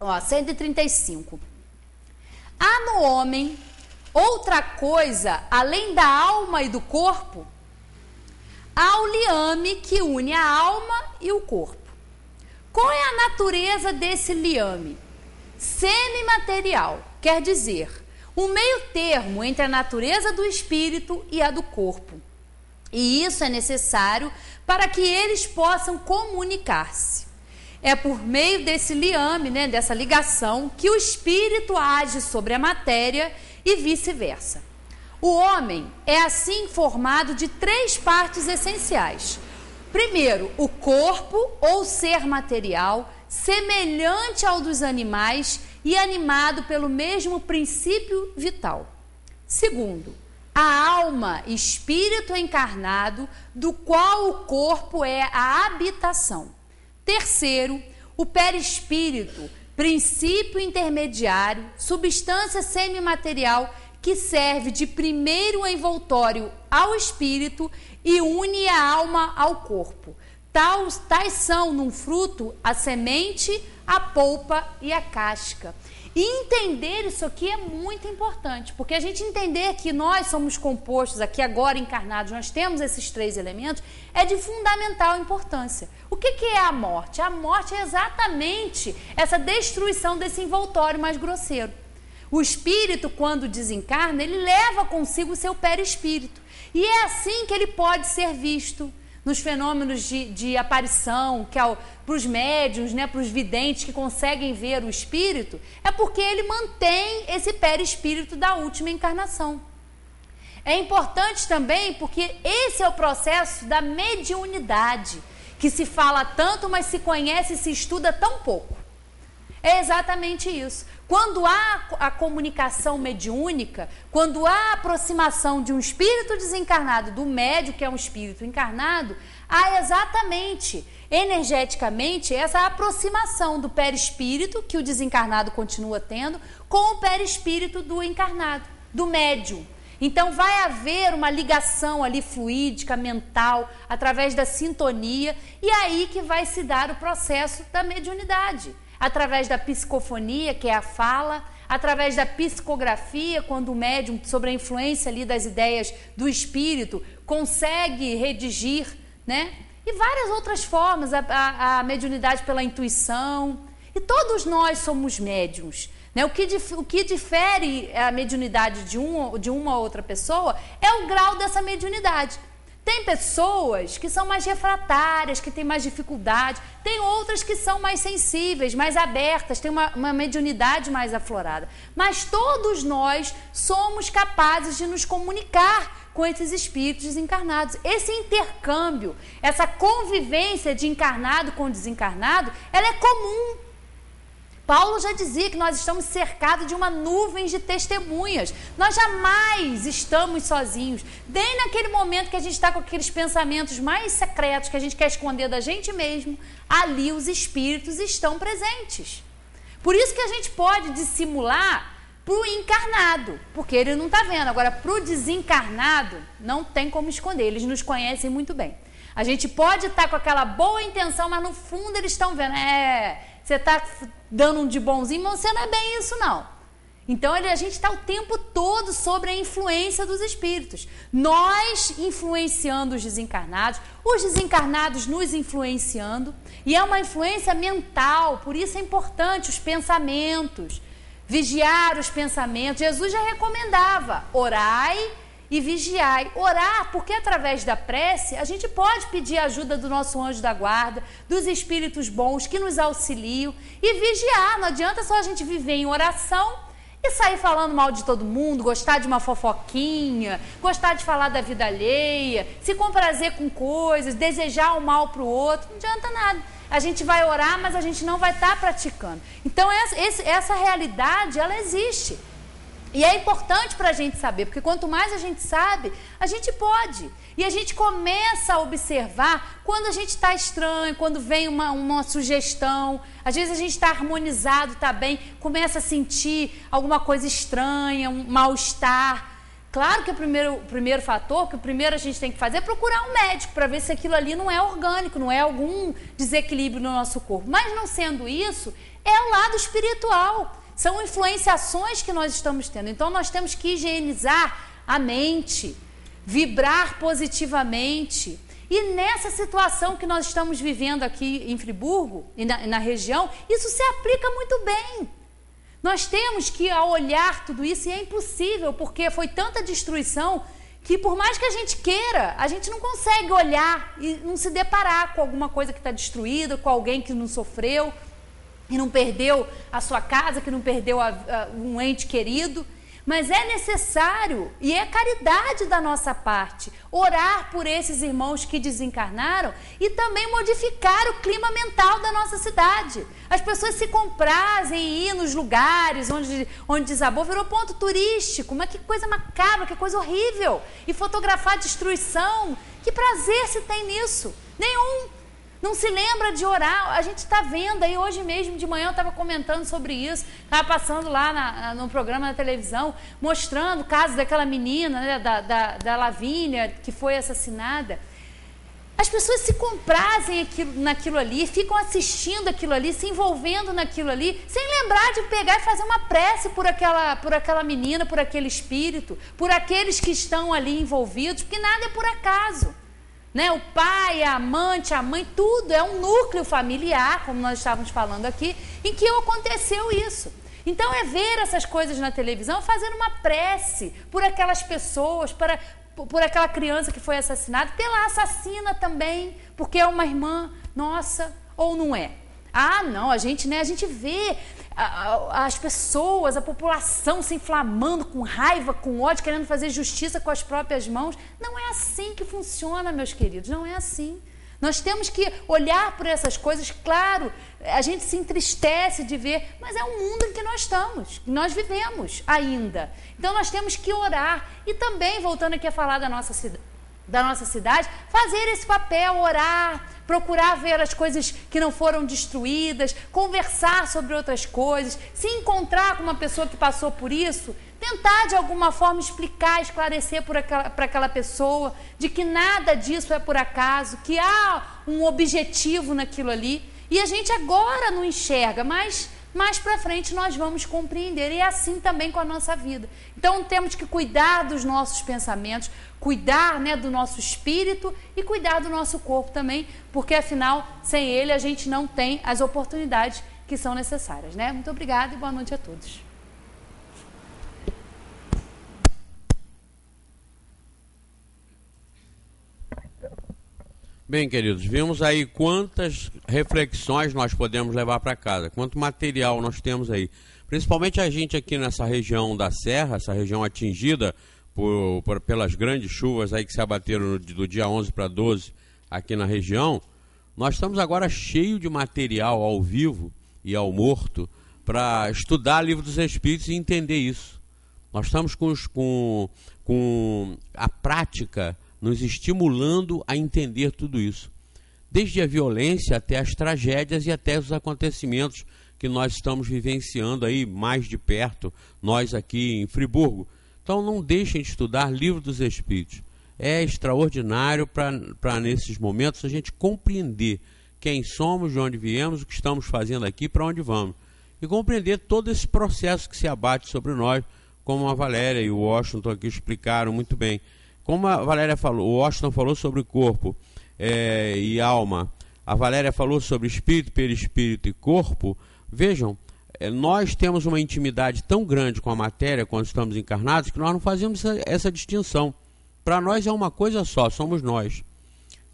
Ó, 135. Há no homem outra coisa além da alma e do corpo? Há o liame que une a alma e o corpo. Qual é a natureza desse liame? Semimaterial, quer dizer, um meio termo entre a natureza do espírito e a do corpo. E isso é necessário para que eles possam comunicar-se. É por meio desse liame, né, dessa ligação, que o espírito age sobre a matéria e vice-versa. O homem é assim formado de 3 partes essenciais. Primeiro, o corpo ou ser material, semelhante ao dos animais e animado pelo mesmo princípio vital. Segundo, a alma, espírito encarnado, do qual o corpo é a habitação. Terceiro, o perispírito, princípio intermediário, substância semimaterial que serve de primeiro envoltório ao espírito e une a alma ao corpo. Tais são, num fruto, a semente, a polpa e a casca. E entender isso aqui é muito importante, porque a gente entender que nós somos compostos aqui agora encarnados, nós temos esses 3 elementos, é de fundamental importância. O que é a morte? A morte é exatamente essa destruição desse envoltório mais grosseiro. O espírito, quando desencarna, ele leva consigo o seu perispírito. E é assim que ele pode ser visto nos fenômenos de aparição, que é para os médiuns, né, para os videntes que conseguem ver o espírito, é porque ele mantém esse perispírito da última encarnação. É importante também porque esse é o processo da mediunidade, que se fala tanto, mas se conhece e se estuda tão pouco. É exatamente isso. Quando há a comunicação mediúnica, quando há a aproximação de um espírito desencarnado do médium, que é um espírito encarnado, há exatamente, energeticamente, essa aproximação do perispírito, que o desencarnado continua tendo, com o perispírito do encarnado, do médium. Então vai haver uma ligação ali fluídica, mental, através da sintonia, e aí que vai se dar o processo da mediunidade. Através da psicofonia, que é a fala, através da psicografia, quando o médium, sob a influência ali das ideias do espírito, consegue redigir, né? E várias outras formas, a mediunidade pela intuição. E todos nós somos médiums, né? O que difere a mediunidade de uma ou outra pessoa é o grau dessa mediunidade. Tem pessoas que são mais refratárias, que têm mais dificuldade, tem outras que são mais sensíveis, mais abertas, têm uma mediunidade mais aflorada. Mas todos nós somos capazes de nos comunicar com esses espíritos desencarnados. Esse intercâmbio, essa convivência de encarnado com desencarnado, ela é comum. Paulo já dizia que nós estamos cercados de uma nuvem de testemunhas. Nós jamais estamos sozinhos. Nem naquele momento que a gente está com aqueles pensamentos mais secretos que a gente quer esconder da gente mesmo, ali os espíritos estão presentes. Por isso que a gente pode dissimular para o encarnado, porque ele não está vendo. Agora, para o desencarnado, não tem como esconder. Eles nos conhecem muito bem. A gente pode estar com aquela boa intenção, mas no fundo eles estão vendo. Você está dando um de bonzinho, mas você não é bem isso, não. Então, a gente está o tempo todo sobre a influência dos espíritos. Nós influenciando os desencarnados nos influenciando. E é uma influência mental, por isso é importante os pensamentos. Vigiar os pensamentos. Jesus já recomendava, orai e vigiai. Orar, porque através da prece a gente pode pedir a ajuda do nosso anjo da guarda, dos espíritos bons que nos auxiliam, e vigiar. Não adianta só a gente viver em oração e sair falando mal de todo mundo, gostar de uma fofoquinha, gostar de falar da vida alheia, se comprazer com coisas, desejar o mal para o outro. Não adianta nada. A gente vai orar, mas a gente não vai estar praticando. Então essa realidade, ela existe. E é importante para a gente saber, porque quanto mais a gente sabe, a gente pode. E a gente começa a observar quando a gente está estranho, quando vem uma sugestão. Às vezes a gente está harmonizado, está bem, começa a sentir alguma coisa estranha, um mal-estar. Claro que o primeiro fator, que o primeiro a gente tem que fazer é procurar um médico para ver se aquilo ali não é orgânico, não é algum desequilíbrio no nosso corpo. Mas não sendo isso, é o lado espiritual. São influenciações que nós estamos tendo. Então nós temos que higienizar a mente, vibrar positivamente. E nessa situação que nós estamos vivendo aqui em Friburgo e na região, isso se aplica muito bem. Nós temos que olhar tudo isso, e é impossível, porque foi tanta destruição que por mais que a gente queira, a gente não consegue olhar e não se deparar com alguma coisa que está destruída, com alguém que não sofreu, que não perdeu a sua casa, que não perdeu um ente querido. Mas é necessário, e é caridade da nossa parte, orar por esses irmãos que desencarnaram e também modificar o clima mental da nossa cidade. As pessoas se comprazem em ir nos lugares onde desabou, virou ponto turístico, mas que coisa macabra, que coisa horrível. E fotografar a destruição, que prazer se tem nisso? Nenhum. Não se lembra de orar. A gente está vendo aí, hoje mesmo de manhã eu estava comentando sobre isso, estava passando lá no programa na televisão, mostrando o caso daquela menina, né, da Lavínia, que foi assassinada. As pessoas se comprazem naquilo ali, ficam assistindo aquilo ali, se envolvendo naquilo ali, sem lembrar de pegar e fazer uma prece por aquela menina, por aquele espírito, por aqueles que estão ali envolvidos, porque nada é por acaso. Né? O pai, a amante, a mãe, tudo é um núcleo familiar, como nós estávamos falando aqui, em que aconteceu isso. Então é ver essas coisas na televisão, fazer uma prece por aquelas pessoas, por aquela criança que foi assassinada, pela assassina também, porque é uma irmã nossa, ou não é? Ah, não, a gente vê as pessoas, a população se inflamando com raiva, com ódio, querendo fazer justiça com as próprias mãos. Não é assim que funciona, meus queridos, não é assim. Nós temos que olhar por essas coisas, claro, a gente se entristece de ver, mas é o mundo em que nós estamos, que nós vivemos ainda. Então nós temos que orar. E também, voltando aqui a falar da nossa cidade, fazer esse papel, orar, procurar ver as coisas que não foram destruídas, conversar sobre outras coisas, se encontrar com uma pessoa que passou por isso, tentar de alguma forma explicar, esclarecer para aquela pessoa de que nada disso é por acaso, que há um objetivo naquilo ali, e a gente agora não enxerga, mas mais para frente nós vamos compreender, e é assim também com a nossa vida. Então temos que cuidar dos nossos pensamentos, cuidar, né, do nosso espírito e cuidar do nosso corpo também, porque afinal, sem ele a gente não tem as oportunidades que são necessárias, né? Muito obrigada e boa noite a todos. Bem, queridos, vimos aí quantas reflexões nós podemos levar para casa, quanto material nós temos aí. Principalmente a gente aqui nessa região da Serra, essa região atingida pelas grandes chuvas aí que se abateram do dia 11 para 12 aqui na região. Nós estamos agora cheio de material ao vivo e ao morto para estudar o Livro dos Espíritos e entender isso. Nós estamos com a prática nos estimulando a entender tudo isso. Desde a violência até as tragédias e até os acontecimentos que nós estamos vivenciando aí mais de perto, nós aqui em Friburgo. Então não deixem de estudar Livro dos Espíritos. É extraordinário para nesses momentos a gente compreender quem somos, de onde viemos, o que estamos fazendo aqui, para onde vamos. E compreender todo esse processo que se abate sobre nós, como a Valéria e o Washington aqui explicaram muito bem. Como a Valéria falou, o Washington falou sobre corpo e alma, a Valéria falou sobre espírito, perispírito e corpo. Vejam, nós temos uma intimidade tão grande com a matéria quando estamos encarnados que nós não fazemos essa distinção. Para nós é uma coisa só, somos nós.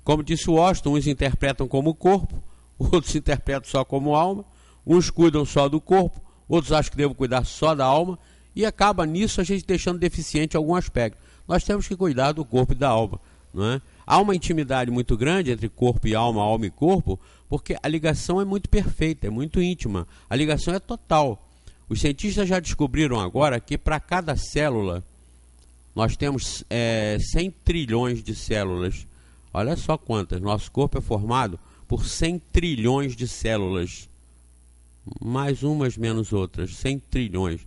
Como disse o Washington, uns interpretam como corpo, outros interpretam só como alma, uns cuidam só do corpo, outros acham que devem cuidar só da alma, e acaba nisso a gente deixando deficiente algum aspecto. Nós temos que cuidar do corpo e da alma, não é? Há uma intimidade muito grande entre corpo e alma e corpo, porque a ligação é muito perfeita, é muito íntima. A ligação é total. Os cientistas já descobriram agora que para cada célula, nós temos 100 trilhões de células. Olha só quantas. Nosso corpo é formado por 100 trilhões de células. Mais umas, menos outras. 100 trilhões.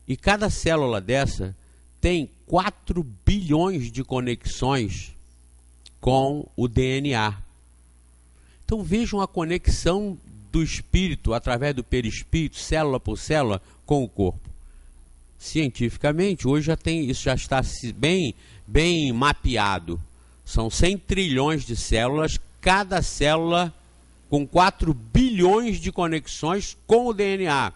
E cada célula dessa tem 4 bilhões de conexões com o DNA. Então vejam a conexão do espírito, através do perispírito, célula por célula, com o corpo. Cientificamente, hoje isso já está bem mapeado. São 100 trilhões de células, cada célula com 4 bilhões de conexões com o DNA.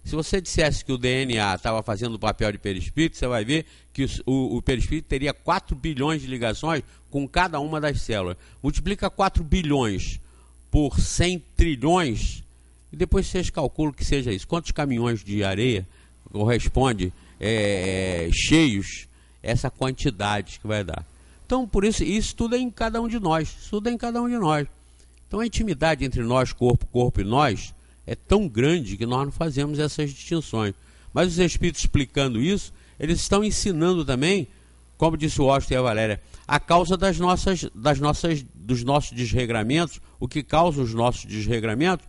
Se você dissesse que o DNA estava fazendo o papel de perispírito, você vai ver que o perispírito teria 4 bilhões de ligações com cada uma das células. Multiplica 4 bilhões por 100 trilhões e depois vocês calculam que seja isso. Quantos caminhões de areia corresponde cheios essa quantidade que vai dar? Então, por isso tudo é em cada um de nós. Isso tudo é em cada um de nós. Então, a intimidade entre nós, corpo e nós, é tão grande que nós não fazemos essas distinções. Mas os espíritos explicando isso, eles estão ensinando também, como disse o Washington e a Valéria, a causa dos nossos desregramentos, o que causa os nossos desregramentos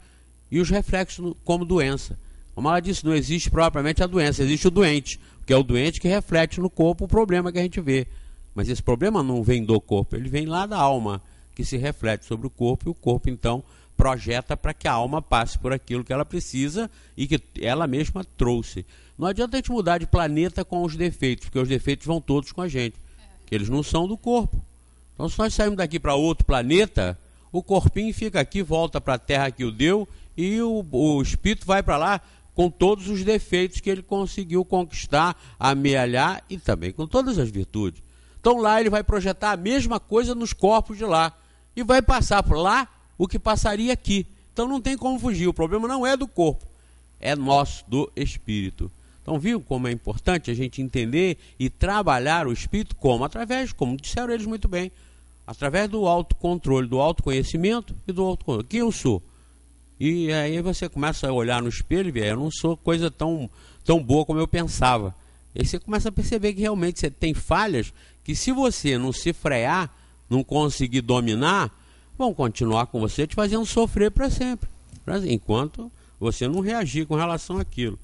e os reflexos como doença. Como ela disse, não existe propriamente a doença, existe o doente, que é o doente que reflete no corpo o problema que a gente vê. Mas esse problema não vem do corpo, ele vem lá da alma, que se reflete sobre o corpo, e o corpo então projeta para que a alma passe por aquilo que ela precisa e que ela mesma trouxe. Não adianta a gente mudar de planeta com os defeitos, porque os defeitos vão todos com a gente, que eles não são do corpo. Então, se nós sairmos daqui para outro planeta, o corpinho fica aqui, volta para a terra que o deu, e o espírito vai para lá com todos os defeitos que ele conseguiu conquistar, amealhar, e também com todas as virtudes. Então lá ele vai projetar a mesma coisa nos corpos de lá, e vai passar por lá o que passaria aqui. Então não tem como fugir, o problema não é do corpo, é nosso, do espírito. Então viu como é importante a gente entender e trabalhar o espírito como? Através, como disseram eles muito bem, através do autocontrole, do autoconhecimento e do autocontrole. Quem eu sou? E aí você começa a olhar no espelho e ver, eu não sou coisa tão boa como eu pensava. E aí você começa a perceber que realmente você tem falhas que, se você não se frear, não conseguir dominar, vão continuar com você te fazendo sofrer para sempre, enquanto você não reagir com relação àquilo.